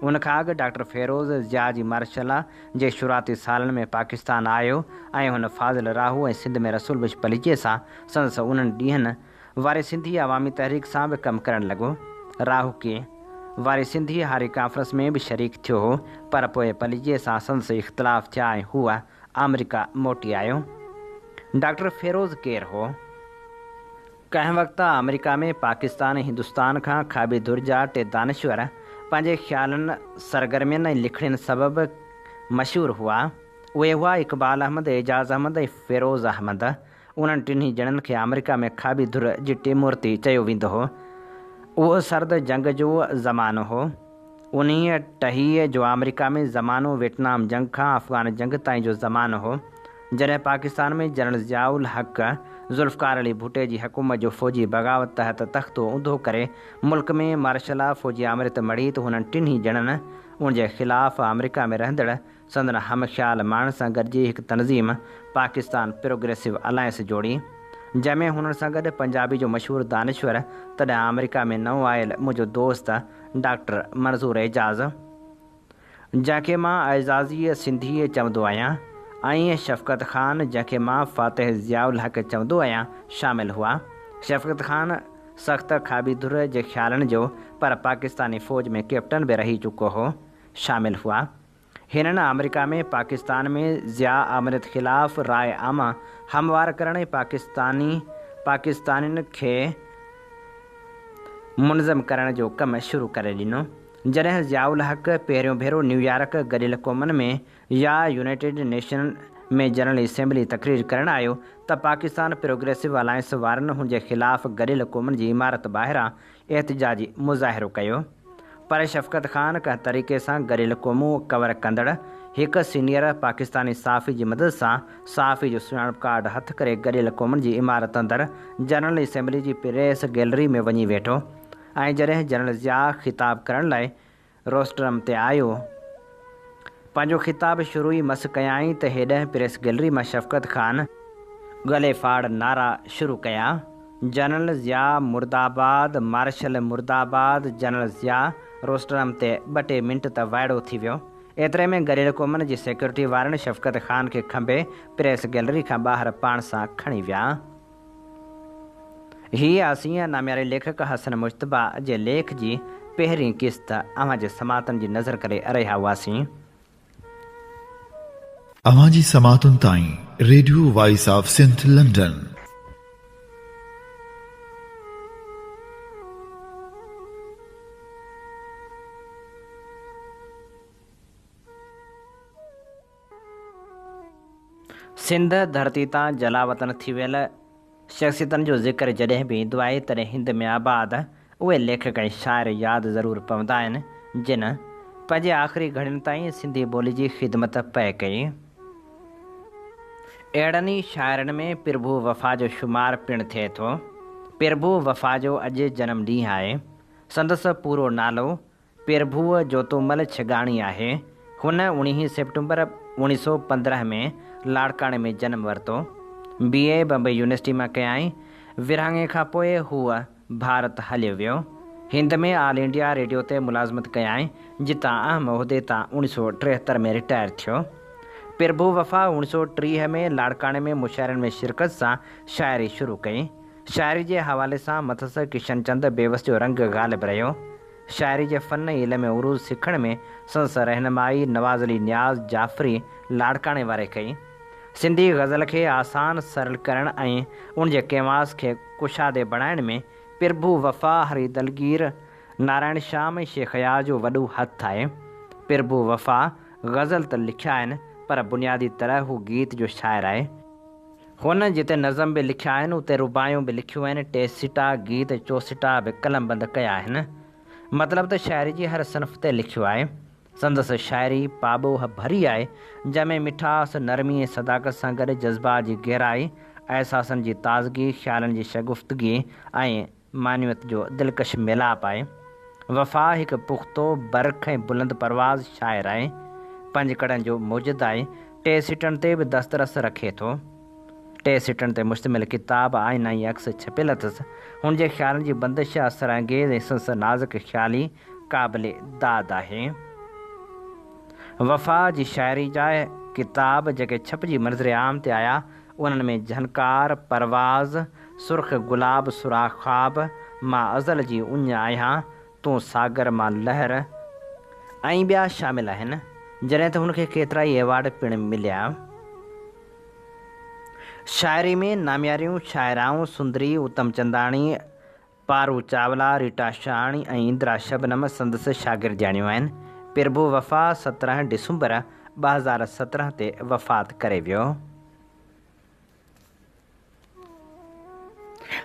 उनखां अॻु डॉक्टर फ़िरोज़ ज़िया जी मार्शल जे शुरूआती सालनि में पाकिस्तान आयो ऐं हुन फाज़िल राहू ऐं सिंध में रसूल बुश पलीचीअ सां संदसि उन्हनि ॾींहनि वारे सिंधी अवामी तहरीक सां बि कमु करणु लॻो। राहू कीअं वारी सिंधी हारी कॉन्फ्रेंस में बि शरीक थियो हो, पर पोइ पलीचीअ सां संदसि इख़्तिलाफ़ थिया ऐं हूअ अमेरिका मोटी आयो। डॉक्टर फ़िरोज़ केरु हो? कंहिं वक़्तु अमेरिका में पाकिस्तान ऐं हिंदुस्तान खां खाबी धुर जा टे दानश्वर पंहिंजे ख़्यालनि सरगर्मियुनि ऐं लिखड़ियुनि सबबि मशहूरु हुआ। उहे हुआ इक़बाल अहमद, एजाज़ अहमद ऐं फ़िरोज़ अहमद। उन्हनि टिन्ही ॼणनि खे अमेरिका में खाबी धुर जी टिमूर्ती चयो वेंदो हो। उहो सर्द जंग जो ज़मानो हो। 1930 जो अमेरिका में ज़मानो वियतनाम जंग खां अफ़गान जंग ताईं जो ज़मानो हो, जॾहिं पाकिस्तान में जनरल ज़ियाउल हक़ ज़ुल्फ़िकार अली भुट्टे जी हुकूमत जो फ़ौजी बग़ावत तहत तख़्तो ऊंधो करे मुल्क में मार्शल फ़ौजी अमृत मड़ी त हुननि टिन्ही ॼणनि उनजे ख़िलाफ़ अमेरिका में रहंदड़ संदन हमख़्याल माण्हुनि सां गॾिजी हिकु तनज़ीम पाकिस्तान प्रोग्रेसिव अलायंस जोड़ी, जंहिंमें हुननि सां गॾु पंजाबी जो मशहूरु दानश्वर तॾहिं अमेरिका में नओं आयल मुंहिंजो दोस्त डॉक्टर मंज़ूर एजाज़, जंहिंखे मां एज़ाज़ी सिंधी चवंदो आहियां, ऐं शफ़क़त ख़ान, जंहिंखे मां फ़ातिह ज़ियाउल हक़ चवंदो आहियां, शामिलु हुआ। शफ़क़त ख़ान सख़्तु खाबी धुर जे ख़्यालनि जो पर पाकिस्तानी फ़ौज में कैप्टन बि रही चुको हो, शामिलु हुआ। हिननि अमेरिका में पाकिस्तान में ज़िया अमृत ख़िलाफ़ राय आमा हमवार करण ऐं पाकिस्तानियुनि खे मुनज़म करण जो कमु शुरू करे ॾिनो। जॾहिं ज़ियाउल हक़ पहिरियों भेरो न्यूयॉर्क गॾियल क़ौमुनि में या यूनाइटेड नेशन में जनरल असेंबली तक़रीर करणु आयो त पाकिस्तान प्रोग्रेसिव अलायंस वारनि हुन जे ख़िलाफ़ गॾियल क़ौमुनि जी इमारत ॿाहिरां एहतिजाजी मुज़ाहिरो कयो। पर शफ़क़त ख़ान कंहिं तरीक़े सां गॾियल क़ौमूं कवर कंदड़ हिकु सीनियर पाकिस्तानी सहाफ़ी जी मदद सां सहाफ़ी जो सुञाणप कार्ड हथु करे गॾियल क़ौमुनि जी इमारत अंदरि जनरल असेंबली जी प्रेस गैलरी में वञी वेठो ऐं जॾहिं जनरल ज़िया ख़िताब करण लाइ रोस्ट्रम ते आयो, पंहिंजो ख़िताब शुरू ई मस कयाईं त हेॾां प्रेस गैलरी मां शफ़क़त ख़ान गले फाड़ नारा शुरू कया। जनरल ज़िया मुर्दाबाद, मार्शल मुर्दाबाद। जनरल ज़िया रोस्ट्रम ते 2-टे मिंट त वाइड़ो थी वियो। एतिरे में गॾियल क़ौमुनि जी सिक्योरिटी वारनि शफ़क़त ख़ान खे खंभे प्रेस गैलरी खां ॿाहिरि पाण सां खणी विया। हीअ असीं नाम्यारे लेखक हसन मुश्तबा जे लेख जी पहिरीं क़िस्त अव्हां जे समातनि जी नज़र करे रहिया हुआसीं। अव्हां जी समातुनि ताईं radio voice of Sindh London. Sindh धरती तां जलावतन थी वियल शख़्सियतनि जो ज़िक्र जॾहिं बि ईंदो आहे तॾहिं हिंद में आबाद उहे लेखक ऐं शाइर यादि ज़रूरु पवंदा आहिनि जिन पंहिंजे आख़िरी घड़ियुनि ताईं सिंधी ॿोली जी ख़िदमत पए कई। अहिड़नि ई शाइरनि में पिरभू वफ़ा जो शुमार पिणु थिए थो। पिरभू वफ़ा जो अॼु जनमु ॾींहुं आहे। संदसि पूरो नालो पिरभूअ जोतोमल छिगाणी आहे। हुन 19 सेप्टेम्बर 1915 में लाड़काणे में जनमु वरितो। BA बम्बई यूनिवर्सिटी मां कयाईं। विरहाङे खां पोइ हूअ भारत हलियो वियो। हिंद में ऑल इंडिया रेडियो ते मुलाज़मत कयाईं, जितां अहम उहिदे तां 1973 में रिटायर थियो। पिरभू वफ़ा 1930 में लाड़काणे में मुशाइरनि में शिरकत सां शाइरी शुरू कई। शाइरी जे हवाले सां मथस किशनचंद बेवस जो रंग ग़ालिब रहियो। शाइरी जे फ़न इल्म उरूज़ सिखण में संदसि रहनुमाई नवाज़ अली नियाज़ जाफ़री लाड़काणे वारे कई। सिंधी ग़ज़ल खे आसान सरल करण ऐं उन जे कैनवास खे कुशादे बणाइण में पिरभू वफ़ा, हरी दलगीर, नारायण श्याम ऐं शेख याज़ जो वॾो हथु आहे। पिरभू वफ़ा ग़ज़ल त लिखिया आहिनि पर बुनियादी तरह हू गीत जो शाइर आहे। हुन जिते नज़म बि लिखिया आहिनि उते रुबायूं बि लिखियूं आहिनि। 63 गीत 64 बि कलमबंद कया आहिनि। मतिलबु त शाइरी जी हर सनफ़ ते लिखियो आहे। संदसि शाइरी पाबोह भरी आहे, जंहिंमें मिठास, नरमी ऐं सदाकत सां गॾु जज़्बात जी गहराई, अहसासनि जी ताज़गी, ख़्यालनि जी शगुफ़्तगी ऐं मानियत जो दिलकश मिलाप आहे। वफ़ा हिकु पुख़्तो, बरख ऐं बुलंद परवाज़ शाइर आहे। 5 कड़नि जो मुजिद आहे। 2 सिटनि ते बि दस्तरस रखे थो। 2 सिटनि ते मुश्तमिल किताब आईना ऐं अक्स छपियल अथसि। हुन जे ख़्यालनि जी बंदिश असर अंगेज़ ऐं संस नाज़ुक ख़्याली क़ाबिल दाद आहे। वफ़ा जी शाइरी जा किताब जेके छपिजी मंज़र आम ते आया उन्हनि में झनकार, परवाज़, सुर्ख गुलाब, सुराख ख़्वाब, मां अज़ल जी उञ आहियां, तूं सागर मां लहर ऐं ॿिया शामिल आहिनि, जॾहिं त हुनखे केतिरा ई एवार्ड पिणु मिलिया। शाइरी में नामियारियूं शाइराऊं सुंदरी उतमचंदाणी, पारू चावला, रीटा शाहणी ऐं इंदिरा शबनम संदसि शागिर्दियाणियूं आहिनि। प्रभु वफ़ा 17 डिसंबर 2017 ते वफ़ात करे वियो।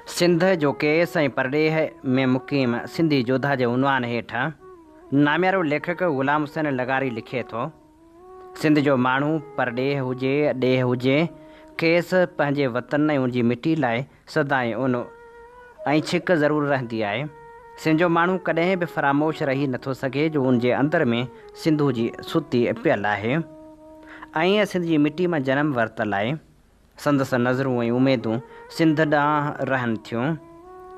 सिंध जो केस ऐं परॾेह में मुक़ीम सिंधी जोधा जे उनवान हेठि नामियारो लेखक ग़ुलाम हुसैन लगारी लिखे थो, सिंध जो माण्हू परॾेह हुजे ॾेह हुजे, खेसि पंहिंजे वतन ऐं उनजी मिटी लाइ सदाईं उन ऐं छिक ज़रूरु रहंदी आहे। सिंध जो माण्हू कॾहिं बि फ़रामोश रही नथो सघे जो उनजे अंदर में सिंधू जी सुती पियल आहे ऐं सिंध जी मिटी मां जनम वरितल आहे। संदसि नज़रूं ऐं उमेदूं सिंध ॾांहुं रहनि थियूं।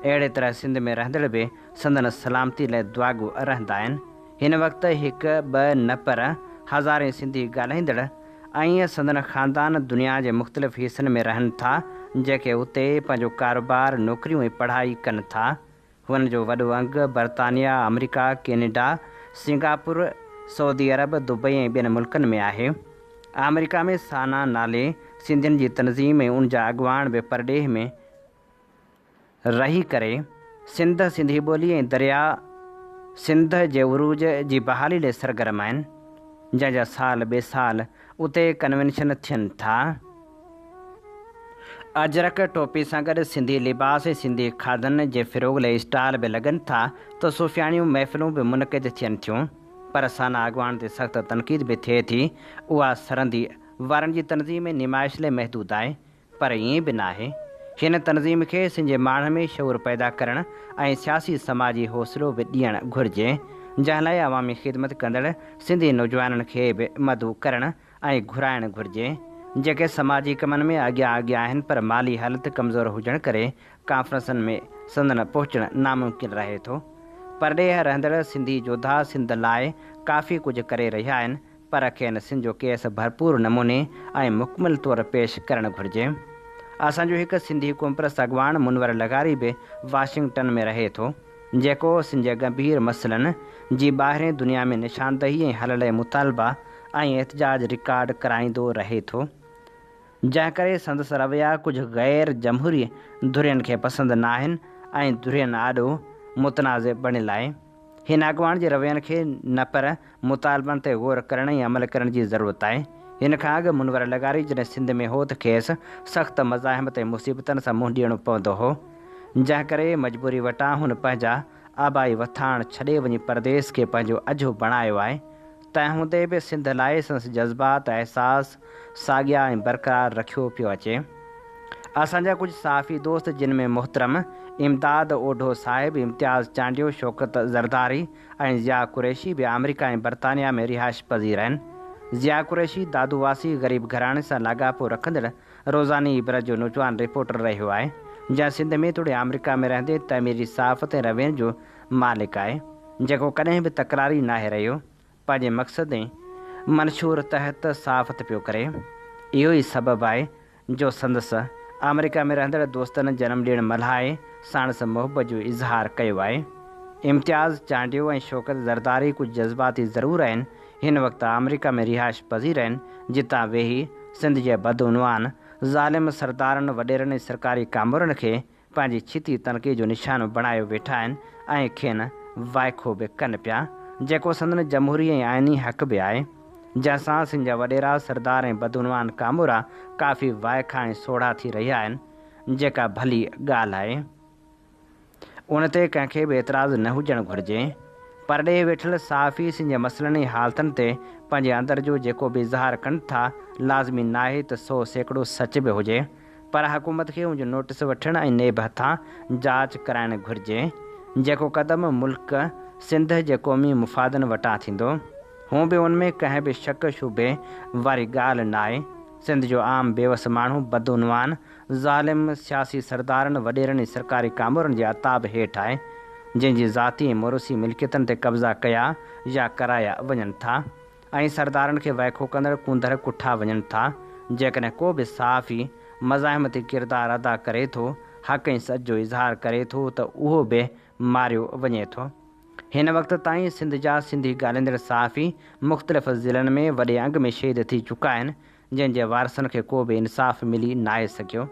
अहिड़े तरह सिंध में रहंदड़ बि संदन सलामती लाइ दुआगो रहंदा आहिनि। हिन वक़्तु हिकु ॿ न पर हज़ारे सिंधी ॻाल्हाईंदड़ ऐं संदन ख़ानदान दुनिया जे मुख़्तलिफ़ हिसनि में रहनि था, जेके उते पंहिंजो कारोबार, नौकरियूं ऐं पढ़ाई कनि था। हुननि जो वॾो अंग बर्तानिया, अमेरिका, कैनेडा, सिंगापुर, सऊदी अरब, दुबई ऐं ॿियनि मुल्कनि में आहे। अमेरिका में साना नाले सिंधियुनि जी तनज़ीम ऐं उनजा अॻुवान बि परॾेह में रही करे सिंध, सिंधी ॿोली ऐं दरिया सिंध जे उरूज जी बहाली लाइ सरगर्म आहिनि, जंहिंजा साल ॿे साल उते कन्वेंशन थियनि था। अजरक टोपी सां गॾु सिंधी लिबास ऐं सिंधी खाधनि जे फ़िरोग लाइ स्टाल बि लॻनि था त सूफ़ियाणियूं महफ़िलूं बि मुनक़िद थियनि थियूं, पर साना अॻुवान ते सख़्तु तनक़ीद बि थिए थी। उहा सरहंदी वारनि जी तनज़ीम ऐं निमाइश लाइ महदूद आहे, पर ईअं बि न आहे। हिन तनज़ीम खे सिंध जे माण्हुनि में शऊर पैदा करणु ऐं सियासी समाजी हौसलो बि ॾियणु घुरिजे, जंहिं लाइ अवामी ख़िदमत कंदड़ सिंधी नौजवाननि खे बि मदऊ करणु ऐं घुराइणु घुरिजे, जेके समाजी कमनि में अॻियां आहिनि पर माली हालति कमज़ोर हुजण करे कॉन्फ्रेंसनि में संदन पहुचणु नामुमकिन रहे थो। परॾेह रहंदड़ सिंधी जोधा सिंध लाइ काफ़ी कुझु करे रहिया आहिनि, पर खेनि सिंध जो केस भरपूर नमूने ऐं मुकमिल तौरु पेश करणु घुरिजे। असांजो हिकु सिंधी क़ौमप्रस्त अॻुवान मुनवर लगारी बि वाशिंगटन में रहे थो, जेको सिंध जे गंभीर मसइलनि जी ॿाहिरें दुनिया में निशानदही ऐं हल लाइ मुतालबा ऐं एहतजाज रिकॉर्ड कराईंदो रहे थो, जंहिं करे संदसि रवैया कुझु ग़ैर जमहूरी धुरियुनि खे पसंदि न आहिनि ऐं धुरियुनि आॾो मुतनाज़ बणियल आहे। हिन अॻुवान जे रवैयनि खे न पर मुतालबनि ते ग़ौर करण ऐं अमल करण जी ज़रूरत आहे। हिन खां अॻु मुनवर लगारी जॾहिं सिंध में हो त खेसि सख़्तु मज़ाहिमत ऐं मुसीबतनि सां मुंहुं ॾियणो पवंदो हो, जंहिं करे मजबूरी वटां हुन पंहिंजा आबाई वथाण छॾे वञी परदेस खे पंहिंजो अझो बणायो आहे। तंहिं हूंदे बि सिंध लाइ संदसि जज़्बात, अहसास साॻिया ऐं बरक़रार रखियो पियो अचे। असांजा कुझु सहाफ़ी दोस्त, जिन में मोहतरम इमदाद ओढो साहिब, इम्तियाज़ चांडियो, शौकत ज़रदारी ऐं ज़िया कुरैशी बि अमेरिका ऐं बर्तानिया में रिहाइश पज़ीर आहिनि। ज़िया कुरैशी दादूवासी ग़रीब घराणे सां लाॻापो रखंदड़ रोज़ानी इबरत जो नौजवान रिपोर्टर रहियो आहे, जंहिं सिंध में तोड़े अमेरिका में रहंदे तइमीरी सहाफ़त ऐं रवैयनि जो मालिक आहे, जेको कॾहिं बि तकरारी नाहे रहियो, पंहिंजे मक़सद ऐं मंशूर तहत सहाफ़त पियो करे। इहो ई सबबु आहे जो संदसि अमेरिका में रहंदड़ दोस्तनि जनम ॾिणु मल्हाए साणसि मुहबत जो इज़हार कयो आहे। इम्तियाज़ चांडियो ऐं शौकत ज़रदारी कुझु जज़्बाती ज़रूरु आहिनि, हिन वक़्तु अमेरिका में रिहाइश पज़ीर आहिनि, जितां वेही सिंध जे बदउनवान ज़ालिम सरदारनि, वॾेरनि ऐं सरकारी कामरनि खे पंहिंजी छिती तनक़ीद जो निशानो बणायो वेठा आहिनि ऐं खेनि वाइखो बि कनि पिया, जेको संदन जमहूरी ऐं आइनी हक़ बि आहे, जंहिंसां सिंध जा वॾेरा सरदार ऐं बदउनवान कामोरा काफ़ी वाइखा ऐं सोढ़ा थी रहिया आहिनि, जेका भली ॻाल्हि आहे। उन ते कंहिंखे बि एतिराज़ु न हुजणु घुरिजे। परॾेह वेठल सहाफ़ी सिंध जे मसइलनि ऐं हालतुनि ते पंहिंजे अंदर जो जेको बि इज़हार कनि था, लाज़मी न आहे त 100% सच बि हुजे, पर हुकूमत खे उनजो नोटिस वठणु ऐं नेब हथां जांच कराइणु घुरिजे, जेको क़दम मुल्क सिंध जे क़ौमी मुफ़ादनि वटां थींदो। हूं बि उनमें कंहिं बि शक शुबे वारी ॻाल्हि न आहे। सिंध जो आम बेवस माण्हू बदउनवान ज़ालिम सियासी सरदारनि, वॾेरनि ऐं सरकारी कामरनि जे अताब हेठि आहे, जंहिंजी ज़ाती ऐं मोरूसी मिल्कियतुनि ते कब्ज़ा कया या कराया वञनि था ऐं सरदारनि खे वाइखो कंदड़ कूंदर कुठा वञनि था। जेकॾहिं को बि सहाफ़ी मज़ाहिमती किरदारु अदा करे थो, हक़ ऐं सच जो इज़हार करे थो, त उहो बि मारियो वञे थो। हिन वक़्त ताईं सिंध जा सिंधी ॻाल्हाईंदड़ सहाफ़ी मुख़्तलिफ़ ज़िलनि में वॾे अंग में शहीद थी चुका आहिनि, जंहिंजे वारसनि खे को बि इंसाफ़ मिली नाहे सघियो।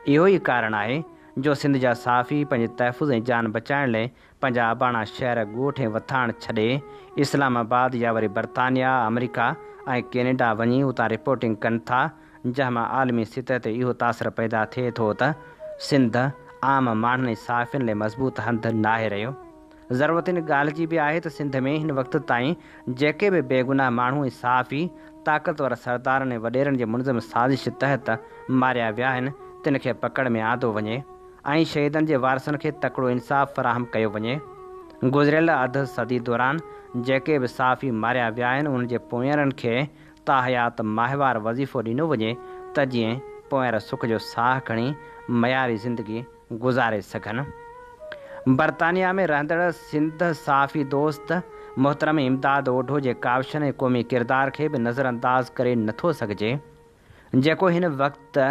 इहो ई कारण आहे जो सिंध जा सहाफ़ी पंहिंजे तहफ़ुज़ ऐं जान बचाइण लाइ पंहिंजा अबाणा शहर ॻोठ ऐं वथाण छॾे इस्लामाबाद या वरी बर्तानिया, अमेरिका ऐं कैनेडा वञी उतां रिपोर्टिंग कनि था, जंहिंमां आलमी सतह ते इहो तासिर पैदा थिए थो त सिंध आम माण्हुनि ऐं सहाफ़ियुनि लाइ मज़बूत हंधि नाहे रहियो। ज़रूरत इन ॻाल्हि जी बि आहे त सिंध में हिन वक़्त ताईं जेके बि बेगुनाह माण्हू ऐं सहाफ़ी ताक़तवर सरदारनि ऐं वॾेरनि जे मुनज़िम साज़िश तहत मारिया विया आहिनि, तिन खे पकड़ में आंदो वञे ऐं शहीदनि जे वारसनि खे तकिड़ो इंसाफ़ फ़राहम कयो वञे। गुज़िरियल अधु सदी दौरान जेके बि सहाफ़ी मारिया विया आहिनि, उन्हनि जे पोयरनि खे ताहयात माहिवार वज़ीफ़ो ॾिनो वञे त जीअं पोयर सुख जो साह खणी मयारी ज़िंदगी गुज़ारे सघनि। बर्तानिया में रहंदड़ सिंध सहाफ़ी दोस्त मोहतरम इमदाद ओढो जे काविशनि ऐं क़ौमी किरदार खे बि नज़रअंदाज़ करे नथो सघिजे, जेको हिन वक़्तु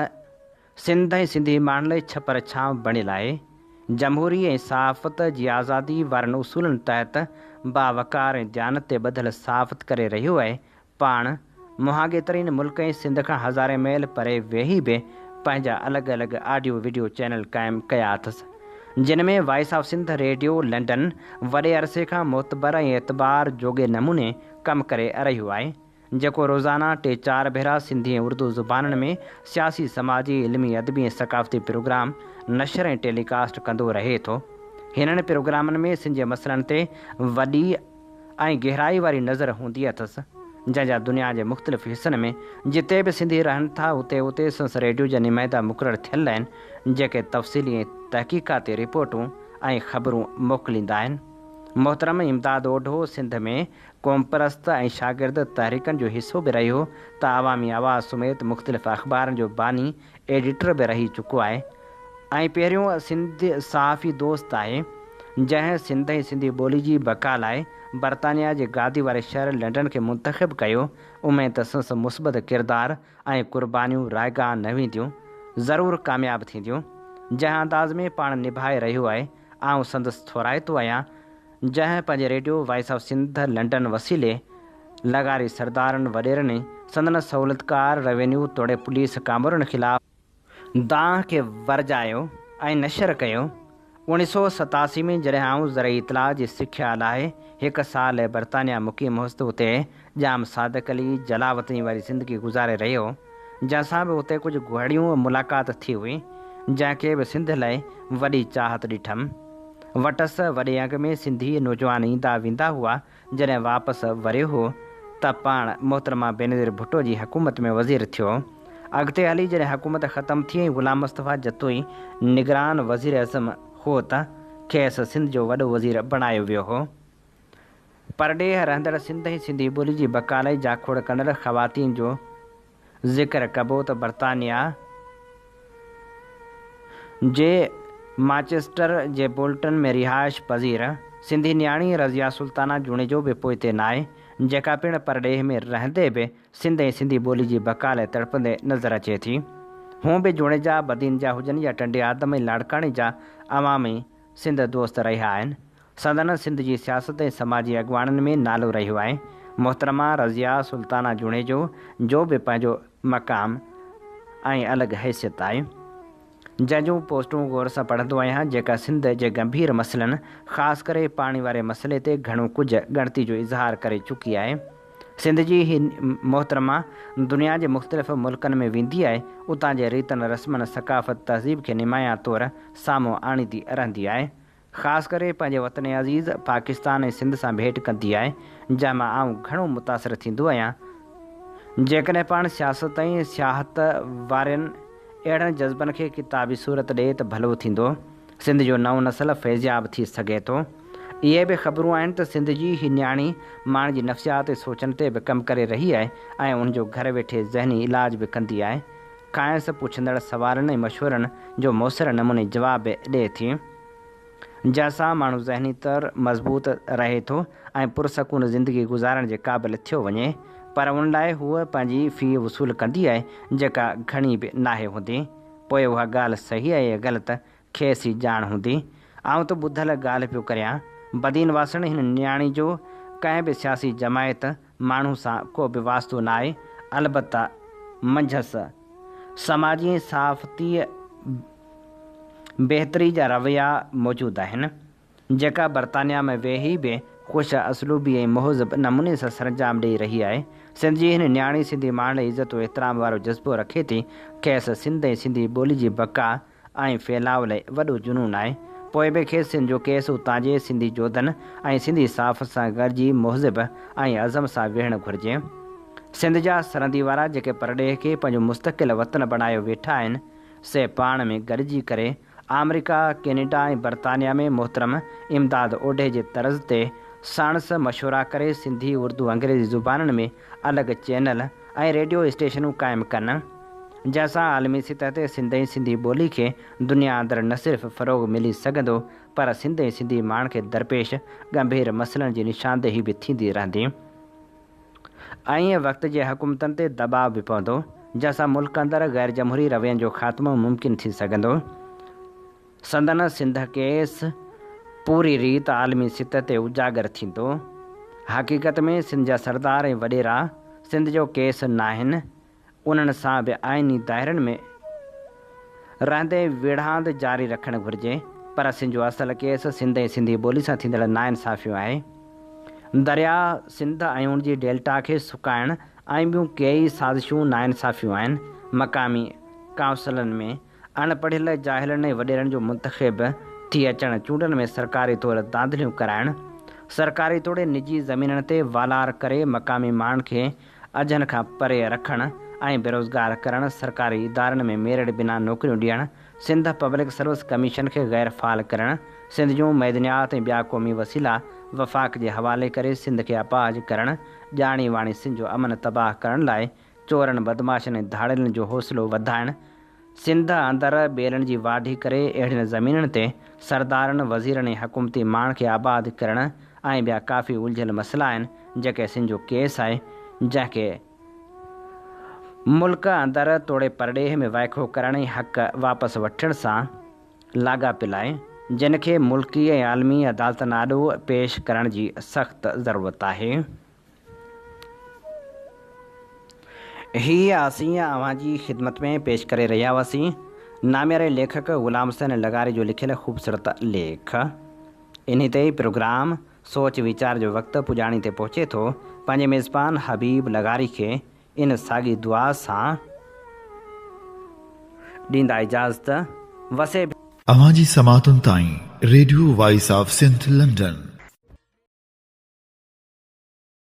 सिंध ऐं सिंधी माण्हुनि लाइ छपर छांव बणियलु आहे। जमहूरी ऐं सहाफ़त जी आज़ादी वारनि उसूलनि तहत बावकार ऐं ध्यान ते ॿधल सहाफ़त करे रहियो आहे। पाण मुहाॻेतरीन मुल्क ऐं सिंध खां हज़ारे मैल परे वेही बि पंहिंजा अलॻि अलॻि ऑडियो वीडियो चैनल क़ाइमु कया अथसि, जिन में voice of Sindh radio London वॾे अरसे खां मोतबर ऐं एतबार जोॻे नमूने कमु करे रहियो आहे, जेको रोज़ाना 3-4 भेरा सिंधी ऐं उर्दू ज़ुबाननि में सियासी, समाजी, इल्मी, अदबी ऐं सक़ाफ़ती प्रोग्राम नशर ऐं टेलीकास्ट कंदो रहे थो। हिननि प्रोग्रामनि में सिंध जे मसइलनि ते वॾी ऐं गहराई वारी नज़र हूंदी अथसि, जंहिंजा दुनिया जे मुख़्तलिफ़ हिसनि में जिते बि सिंधी रहनि था उते उते संस रेडियो जा नुमाइंदा मुक़ररु थियल आहिनि, जेके तफ़सीली ऐं तहक़ीक़ाती रिपोर्टूं ऐं ख़बरूं मोकिलींदा आहिनि। मोहतरम इमदाद ओढो सिंध में क़ौमपरस्त ऐं शागिर्द तहरीकनि जो हिसो बि रहियो त अवामी आवाज़ समेत मुख़्तलिफ़ अख़बारनि जो बानी एडिटर बि रही चुको आहे ऐं पहिरियों सिंध सहाफ़ी दोस्त आहे, जंहिं सिंध ऐं सिंधी ॿोली जी बका लाइ बर्तानिया जे गादी वारे शहर लंडन खे मुंतख़िब कयो। उमेद त संस मुस्बत किरदार ऐं क़ुर्बानियूं रायगाह न वेंदियूं, ज़रूरु कामयाबु थींदियूं, जंहिं अंदाज़ में पाण निभाए रहियो आहे। आउं संदसि थोराइतो आहियां, जंहिं पंहिंजे radio voice of Sindh London वसीले लॻारी सरदारनि वॾेरनि संदन सहूलियतकार रेवेन्यू तोड़े पुलिस कामरनि ख़िलाफ़ दांह खे वरजायो ऐं नशर कयो। 1987 में जॾहिं आउं ज़रई इतलाह जी सिख्या लाइ 1 साल बर्तानिया मुक़ीम हुअसि, उते जाम सादक अली जलावतनी वारी ज़िंदगी गुज़ारे रहियो, जंहिंसां बि उते कुझु घड़ियूं मुलाक़ात थी हुई, जंहिंखे बि सिंध लाइ वॾी चाहत ॾिठमि। वटसि वॾे अंग में सिंधी नौजवान ईंदा वेंदा हुआ। जॾहिं वापसि वरियो हो त पाण मोहतरमा बेनज़ीर भुट्टो जी हुकूमत में वज़ीर थियो। अॻिते हली जॾहिं हुकूमत ख़तमु थी ऐं ग़ुलाम मुस्तफ़ा जतोई निगरान वज़ीर अज़म हो त खेसि सिंध जो वॾो वज़ीर बणायो वियो हो। परॾेह रहंदड़ सिंध ऐं सिंधी ॿोली जी बका लाइ जाखोड़ कंदड़ ख़वातीन जो ज़िक्र कबो त बर्तानिया जे मांचेस्टर जे बोल्टन में रिहाइश पज़ीर सिंधी न्याणी रज़िया सुल्ताना जूणेजो बि पोइते न आहे, जेका पिणु परॾेह में रहंदे बि सिंध ऐं सिंधी ॿोली जी बका लाइ तड़पंदे नज़र अचे थी। हूं बि जूणेजा बदीन जा हुजनि या टंडे आदम ऐं लाड़काणे जा अवामी सिंध दोस्त रहिया आहिनि। संदन सिंध जी सियासत ऐं समाजी अॻुवाणनि में नालो रहियो आहे। मोहतरमा रज़िया सुल्ताना जूणेजो जो बि पंहिंजो मक़ाम ऐं अलॻि हैसियत आहे, जंहिंजूं पोस्टूं गौर सां पढ़ंदो आहियां, जेका सिंध जे गंभीर मसइलनि ख़ासि करे पाणी वारे मसइले ते घणो कुझु ॻणती जो इज़हार करे चुकी आहे। सिंध जी ही मोहतरमा दुनिया जे मुख़्तलिफ़ मुल्कनि में वेंदी आहे, उतां जे रीतनि रस्मनि सक़ाफ़त तहज़ीब खे निमाया तौरु साम्हूं आणींदी रहंदी आहे। ख़ासि करे पंहिंजे वतन अज़ीज़ पाकिस्तान ऐं सिंध सां भेंट कंदी आहे, जंहिंमां आउं घणो मुतासिर थींदो आहियां। जेकॾहिं पाण सियासत ऐं सियाहत वारनि अहिड़नि जज़्बनि खे किताबी सूरत ॾिए त भलो थींदो। सिंध जो नओं नसल फैज़याब थी सघे थो। इहे बि ख़बरूं आहिनि त सिंध जी ही न्याणी माण्हुनि जी नफ़सियात ऐं सोचनि ते बि कमु करे रही आहे ऐं उनजो घर वेठे ज़हनी इलाज बि कंदी आहे। ख़ाइसि पुछंदड़ सवालनि ऐं मशवरनि जो मौसर नमूने जवाब ॾिए थी। जंहिंसां माण्हू ज़हनी तौरु मज़बूत रहे थो ऐं पुरसकून ज़िंदगी गुज़ारण जे क़ाबिल थियो वञे, पर उन लाइ हूअ पंहिंजी फ़ी वसूल कंदी आहे जेका घणी बि नाहे हूंदी। पोइ उहा ॻाल्हि सही आहे या ग़लति खेसि ई ॼाण हूंदी। आउं त ॿुधल ॻाल्हि पियो करियां। बदीन वासण हिन नियाणी जो कंहिं बि सियासी जमायत माण्हू सां को बि वास्तो न आहे। अलबत्ता मंझसि समाजी साफ़ती बहितरी जा रवैया मौजूदु आहिनि जेका बर्तानिया में वेही बि ख़ुशि असलूबी ऐं मुहज़ब नमूने सां सरंजाम ॾेई रही आहे। सिंध जी हिन नियाणी सिंधी माण्हू इज़त एतिराम वारो जज़्बो रखे थी। खेसि सिंध ऐं सिंधी ॿोली जी बका ऐं फैलाव लाइ वॾो जुनून आहे। पोइ बि खेसि सिंध जो केसु उतां जे सिंधी जोधनि ऐं सिंधी साफ़ सां गॾिजी मुहज़ब ऐं अज़म सां वेहणु घुरिजे। सिंध जा सरहदी वारा जेके परॾेह खे पंहिंजो मुस्तक़िल वतन बणायो वेठा आहिनि, से पाण में गॾिजी करे अमेरिका, कैनेडा ऐं बर्तानिया में मोहतरम इमदाद ओढे जे तर्ज़ ते साणस मशवरा करे सिंधी, उर्दू, अंग्रेज़ी ज़ुबाननि में अलॻि चैनल ऐं रेडियो स्टेशनूं क़ाइमु कनि, जंहिंसां आलमी सतह ते सिंध ऐं सिंधी ॿोली खे दुनिया अंदरि न सिर्फ़ु फ़रोग़ मिली सघंदो, पर सिंध ऐं सिंधी माण्हुनि खे दरपेश गंभीर मसइलनि जी निशानदेही बि थींदी रहंदी ऐं वक़्त जे हुकूमतनि ते दबाव बि पवंदो, जंहिंसां मुल्क अंदरि गैर जमहूरी रवैयनि जो ख़ात्मो मुमकिन थी सघंदो। संदन सिंध केस पूरी रीति आलमी सतह ते उजागर थींदो। हक़ीक़त में सिंध जा सरदार ऐं वॾेरा सिंध जो केस न आहिनि। उन्हनि सां बि आइनी दाइरनि में रहंदे विढ़ांद जारी रखणु घुरिजे, पर सिंध जो असल केस सिंध ऐं सिंधी ॿोली सां थींदड़ नाइंसाफ़ियूं आहे। दरिया सिंध ऐं उन जी डेल्टा खे सुकाइण ऐं ॿियूं कई साज़िशूं नाइंसाफ़ियूं आहिनि। मक़ामी काउंसिलनि में अणपढ़ियल जाहिलनि ऐं वॾेरनि जो मुंतख़िब थी अचणु, चूंडनि में सरकारी तौरु दांधलियूं कराइणु, सरकारी तौरु निजी ज़मीननि ते वालार करे मक़ामी माण्हुनि खे अजनि खां परे रखणु ऐं बेरोज़गार करणु, सरकारी इदारनि में मेरिट बिना नौकरियूं ॾियणु, सिंध पब्लिक सर्विस कमीशन खे गैर फ़ाल करणु, सिंध जूं मैदनियात ऐं ॿिया क़ौमी वसीला वफ़ाक़ जे हवाले करे सिंध खे अपाहज करणु, ॼाणी वाणी सिंध जो अमन तबाह करण लाइ चोरनि, बदमाशनि ऐं धाड़ियुनि जो हौसलो वधाइणु, सिंध अंदरि ॿेलनि जी वाढी करे अहिड़ियुनि ज़मीननि ते सरदारनि, वज़ीरनि ऐं हुकूमती माण्हुनि खे आबाद करणु ऐं ॿिया काफ़ी उलझियल मसइला आहिनि जेके सिंध जो केस आहे, जंहिंखे मुल्क अंदरि तोड़े परॾेह में वाइखो करण ऐं हक़ वापसि वठण सां लाॻापियल आहे, जिन खे मुल्की ऐं आलमी अदालतनि आॾो पेश करण जी सख़्तु ज़रूरत आहे। हीअ असीं अव्हां जी ख़िदमत में पेश करे रहिया हुआसीं नामियारे लेखक ग़ुलाम हुसैन लगारी जो लिखियल ख़ूबसूरत लेख। इन ते ई प्रोग्राम सोच वीचार जो वक़्तु पुॼाणी ते पहुचे थो। पंहिंजे मेज़बान हबीब लगारी खे इन साॻी दुआ सां ॾींदा इजाज़त। वसे अवां जी समातुनि ताईं radio voice of Sindh London.